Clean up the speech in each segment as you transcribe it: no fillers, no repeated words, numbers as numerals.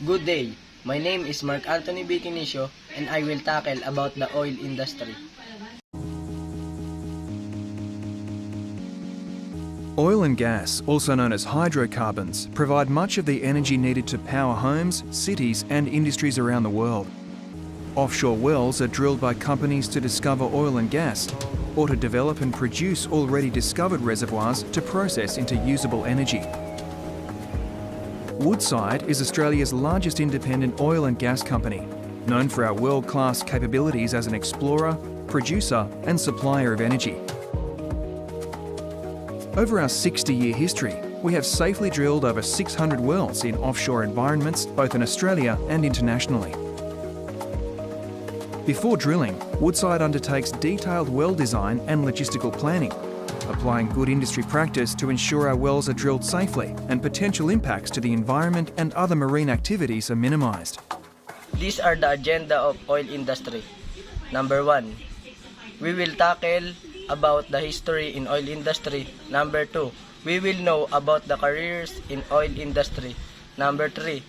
Good day. My name is Mark Anthony Bicinicio and I will tackle about the oil industry. Oil and gas, also known as hydrocarbons, provide much of the energy needed to power homes, cities and industries around the world. Offshore wells are drilled by companies to discover oil and gas, or to develop and produce already discovered reservoirs to process into usable energy. Woodside is Australia's largest independent oil and gas company, known for our world-class capabilities as an explorer, producer and supplier of energy. Over our 60-year history, we have safely drilled over 600 wells in offshore environments, both in Australia and internationally. Before drilling, Woodside undertakes detailed well design and logistical planning, applying good industry practice to ensure our wells are drilled safely and potential impacts to the environment and other marine activities are minimised. These are the agenda of oil industry. Number 1, we will tackle about the history in oil industry. Number 2, we will know about the careers in oil industry. Number 3,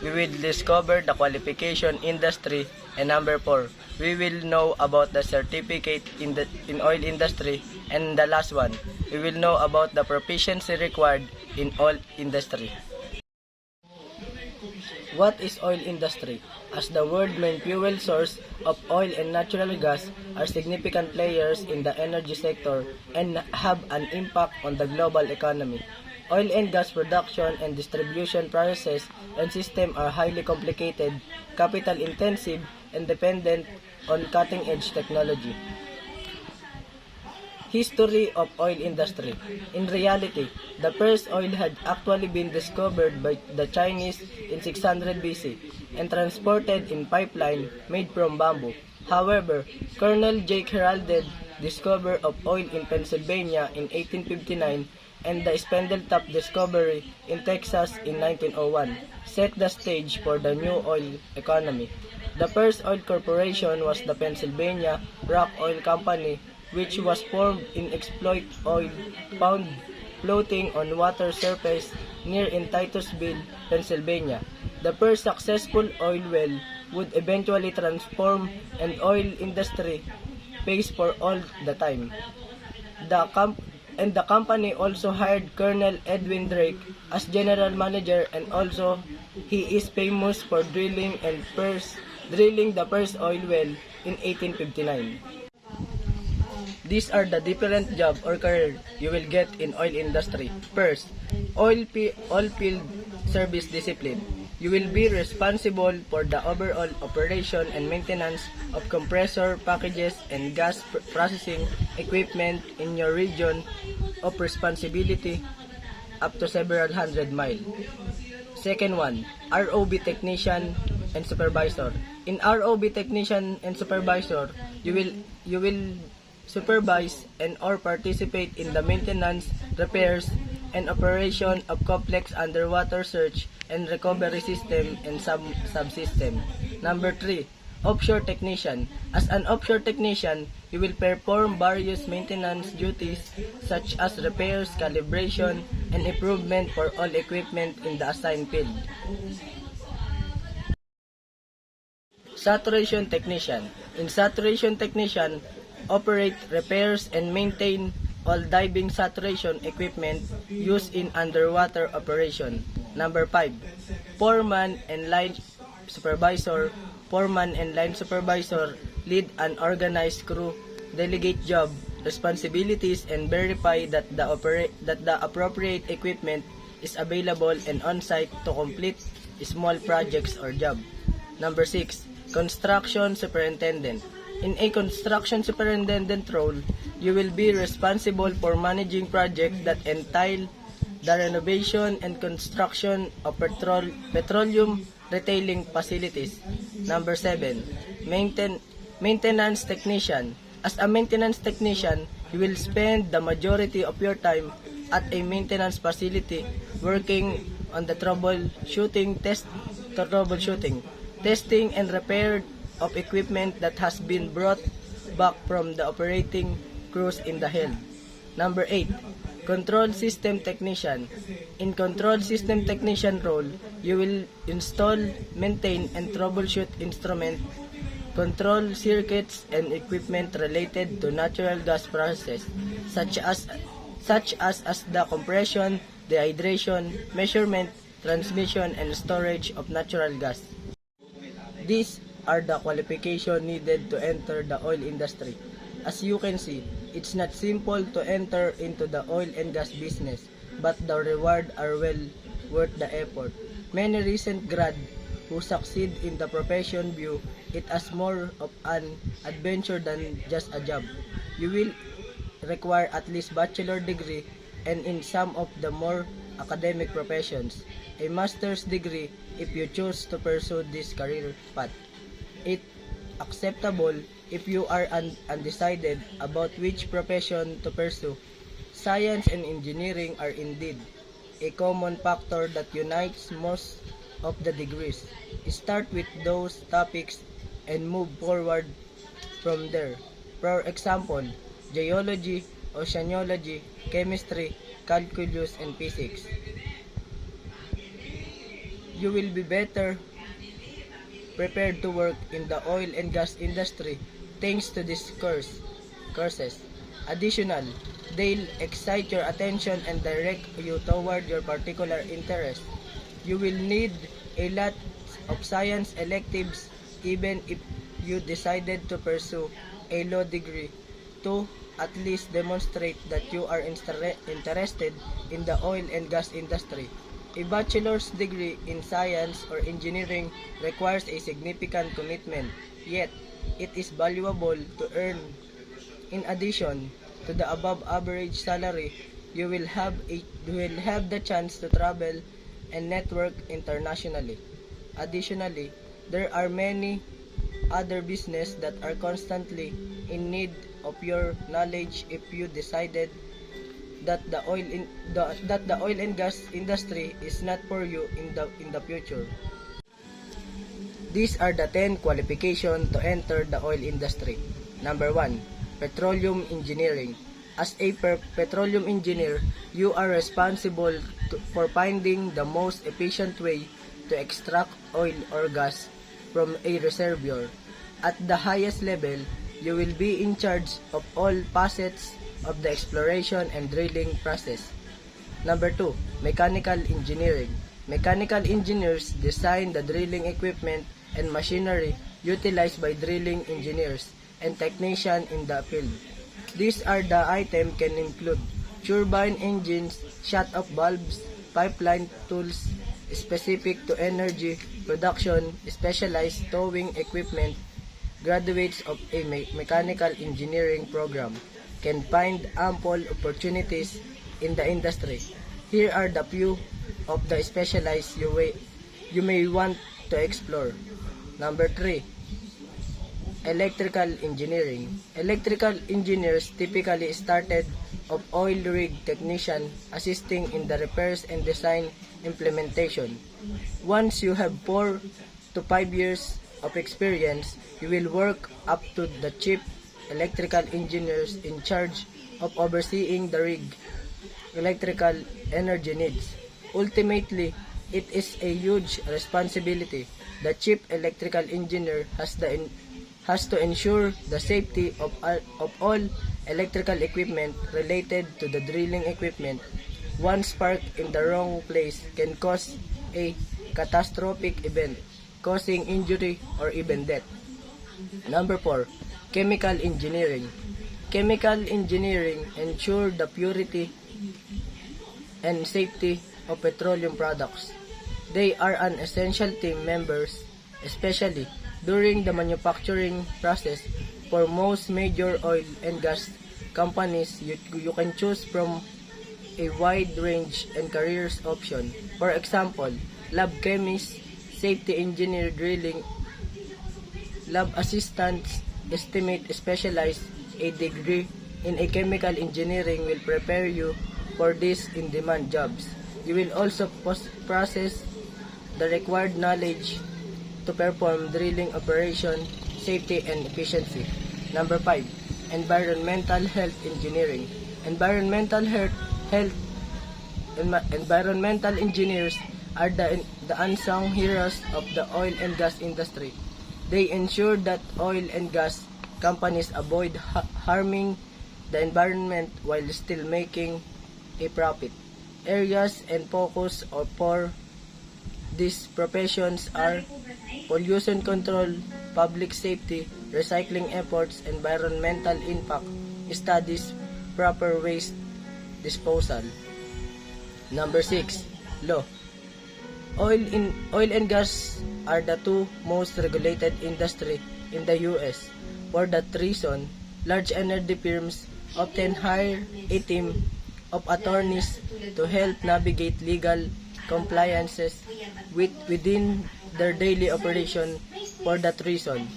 we will discover the qualification industry. And number 4, we will know about the certificate in oil industry. And the last one, we will know about the proficiency required in oil industry. What is oil industry? As the world main fuel source of oil and natural gas are significant players in the energy sector and have an impact on the global economy. Oil and gas production and distribution processes and systems are highly complicated, capital intensive, and dependent on cutting-edge technology. History of oil industry. In reality, the first oil had actually been discovered by the Chinese in 600 BC and transported in pipeline made from bamboo. However, Colonel Jake Heralded discovery of oil in Pennsylvania in 1859 and the Spindletop discovery in Texas in 1901 set the stage for the new oil economy. The first oil corporation was the Pennsylvania Rock Oil Company, which was formed in exploit oil found floating on water surface near in Titusville, Pennsylvania. The first successful oil well would eventually transform an oil industry pays for all the time. The company also hired Colonel Edwin Drake as general manager, and also he is famous for drilling the first oil well in 1859. These are the different job or career you will get in oil industry. First, oil field service discipline. You will be responsible for the overall operation and maintenance of compressor packages and gas processing equipment in your region of responsibility up to several hundred miles. Second one, ROV technician and supervisor. In ROV technician and supervisor, you will supervise and or participate in the maintenance, repairs, and operation of complex underwater search and recovery system and subsystem. Number 3, offshore technician. As an offshore technician, you will perform various maintenance duties such as repairs, calibration, and improvement for all equipment in the assigned field. Saturation technician. In saturation technician, operate, repairs, and maintain all diving saturation equipment used in underwater operation. Number 5, foreman and line supervisor. Foreman and line supervisor lead an organized crew, delegate job responsibilities, and verify that the appropriate equipment is available and on-site to complete small projects or job. Number 6, construction superintendent. In a construction superintendent role, you will be responsible for managing projects that entail the renovation and construction of petroleum retailing facilities. Number 7, maintenance technician. As a maintenance technician, you will spend the majority of your time at a maintenance facility working on the troubleshooting, testing and repair of equipment that has been brought back from the operating crews in the field. Number 8, Control System Technician. In Control System Technician role, you will install, maintain, and troubleshoot instrument, control circuits, and equipment related to natural gas process, such as the compression, dehydration, measurement, transmission, and storage of natural gas. These are the qualifications needed to enter the oil industry. As you can see, it's not simple to enter into the oil and gas business, but the reward are well worth the effort. Many recent grad who succeed in the profession view it as more of an adventure than just a job. You will require at least bachelor degree, and in some of the more academic professions, a master's degree if you choose to pursue this career path. It acceptable if you are undecided about which profession to pursue. Science and engineering are indeed a common factor that unites most of the degrees. Start with those topics and move forward from there. For example, geology, oceanology, chemistry, calculus, and physics. You will be better prepared to work in the oil and gas industry thanks to these courses. Additional, they'll excite your attention and direct you toward your particular interest. You will need a lot of science electives even if you decided to pursue a law degree to at least demonstrate that you are interested in the oil and gas industry. A bachelor's degree in science or engineering requires a significant commitment, yet it is valuable to earn. In addition to the above average salary, you will have the chance to travel and network internationally. Additionally, there are many other businesses that are constantly in need of your knowledge if you decided that the oil and gas industry is not for you in the future. These are the 10 qualifications to enter the oil industry. Number 1, petroleum engineering. As a petroleum engineer, you are responsible for finding the most efficient way to extract oil or gas from a reservoir. At the highest level, you will be in charge of all facets of the exploration and drilling process. Number 2, mechanical engineering. Mechanical engineers design the drilling equipment and machinery utilized by drilling engineers and technicians in the field. These are the items can include turbine engines, shut-off valves, pipeline tools specific to energy production, specialized towing equipment. Graduates of a mechanical engineering program can find ample opportunities in the industry. Here are the few of the specialized you may want to explore. Number 3, electrical engineering. Electrical engineers typically started of oil rig technician assisting in the repairs and design implementation. Once you have 4 to 5 years of experience, you will work up to the chief electrical engineers in charge of overseeing the rig electrical energy needs. Ultimately, it is a huge responsibility. The chief electrical engineer has to ensure the safety of all electrical equipment related to the drilling equipment. One spark in the wrong place can cause a catastrophic event, causing injury or even death. Number 4, chemical engineering. Chemical engineering ensure the purity and safety of petroleum products. They are an essential team members, especially during the manufacturing process. For most major oil and gas companies, you can choose from a wide range and careers option. For example, lab chemists, safety engineer, drilling, lab assistants, estimate specialized. A degree in a chemical engineering will prepare you for these in-demand jobs. You will also possess the required knowledge to perform drilling operation, safety, and efficiency. Number 5, environmental health engineering. Environmental health, environmental engineers are the unsung heroes of the oil and gas industry. They ensure that oil and gas companies avoid harming the environment while still making a profit. Areas and focus for these professions are pollution control, public safety, recycling efforts, environmental impact studies, proper waste disposal. Number 6. Law. Oil and gas are the two most regulated industry in the US. For that reason, large energy firms often hire a team of attorneys to help navigate legal compliances within their daily operation. For that reason,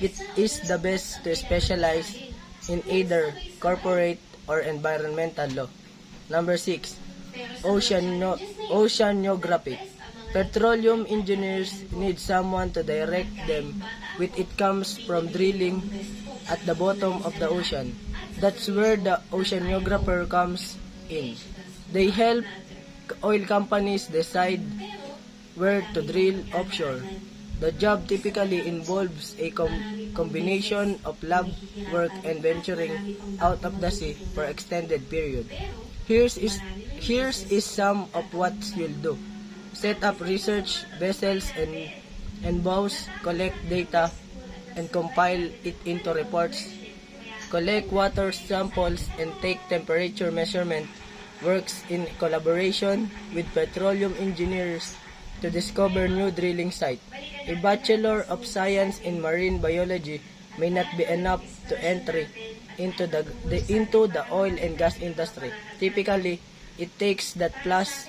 it is the best to specialize in either corporate or environmental law. Number 6. Oceanography. Petroleum engineers need someone to direct them when it comes from drilling at the bottom of the ocean. That's where the oceanographer comes in. They help oil companies decide where to drill offshore. The job typically involves a combination of lab work and venturing out of the sea for extended period. Here's is some of what you'll do. Set up research vessels and bows, collect data and compile it into reports. Collect water samples and take temperature measurement. Works in collaboration with petroleum engineers to discover new drilling site. A Bachelor of Science in Marine Biology may not be enough to entry into the oil and gas industry. Typically, it takes that plus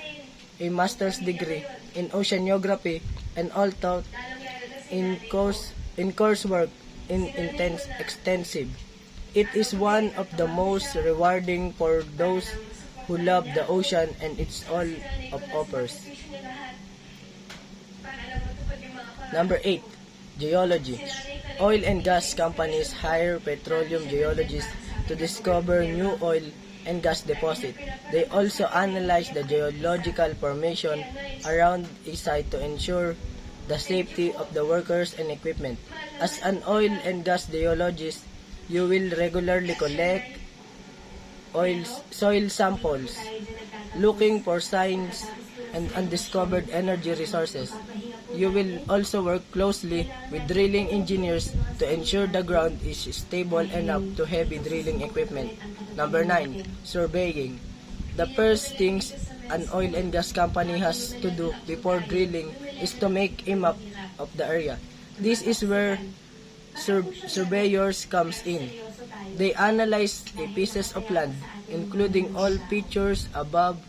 a master's degree in oceanography and all taught in coursework in extensive. It is one of the most rewarding for those who love the ocean and its all of offers. Number 8. Geology. Oil and gas companies hire petroleum geologists to discover new oil and gas deposit. They also analyze the geological formation around a site to ensure the safety of the workers and equipment. As an oil and gas geologist, you will regularly collect soil samples, looking for signs and undiscovered energy resources. You will also work closely with drilling engineers to ensure the ground is stable enough to heavy drilling equipment. Number 9. Surveying. The first things an oil and gas company has to do before drilling is to make a map of the area. This is where surveyors comes in. They analyze the pieces of land, including all features above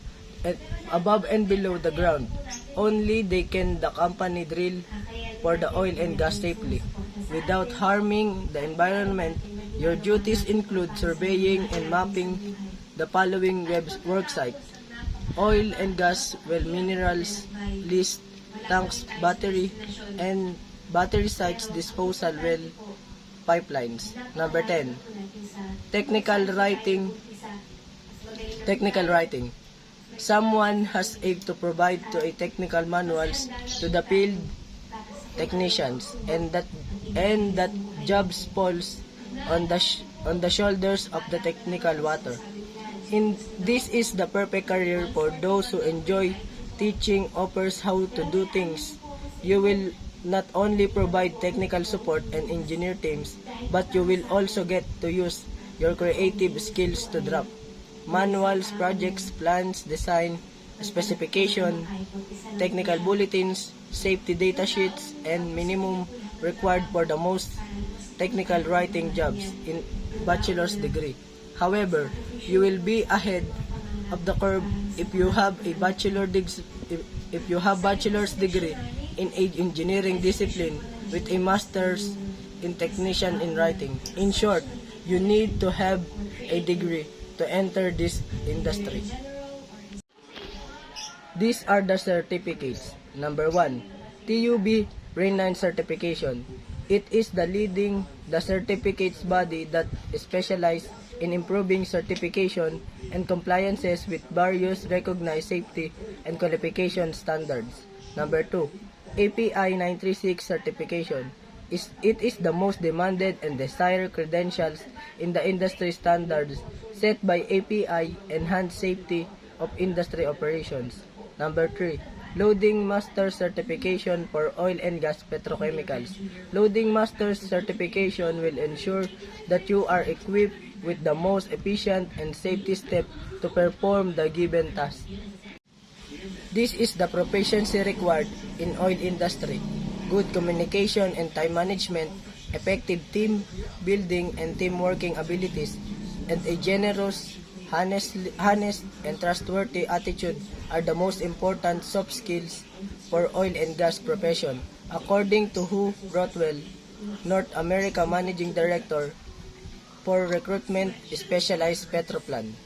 and below the ground. Only they can the company drill for the oil and gas safely without harming the environment. Your duties include surveying and mapping the following work site: oil and gas well minerals list, tanks, battery sites, disposal well, pipelines. Number 10. Technical writing. Someone has to provide to a technical manuals to the field technicians, and that job falls on the shoulders of the technical water. This is the perfect career for those who enjoy teaching others how to do things. You will not only provide technical support and engineer teams, but you will also get to use your creative skills to draft manuals, projects, plans, design, specification, technical bulletins, safety data sheets, and minimum required for the most technical writing jobs in bachelor's degree. However, you will be ahead of the curve if you have a bachelor's degree in a engineering discipline with a master's in technician in writing. In short, you need to have a degree to enter this industry. These are the certificates. Number 1. TUB Rain 9 certification. It is the certificates body that specializes in improving certification and compliances with various recognized safety and qualification standards. Number 2, API 936 certification. It is the most demanded and desired credentials in the industry standards set by API Enhanced Safety of Industry Operations. Number 3, Loading Master Certification for Oil and Gas Petrochemicals. Loading Master Certification will ensure that you are equipped with the most efficient and safety step to perform the given task. This is the proficiency required in oil industry. Good communication and time management, effective team building and team working abilities, and a generous, honest, and trustworthy attitude are the most important soft skills for oil and gas profession, according to Hugh Rothwell, North America Managing Director for Recruitment Specialized Petroplan.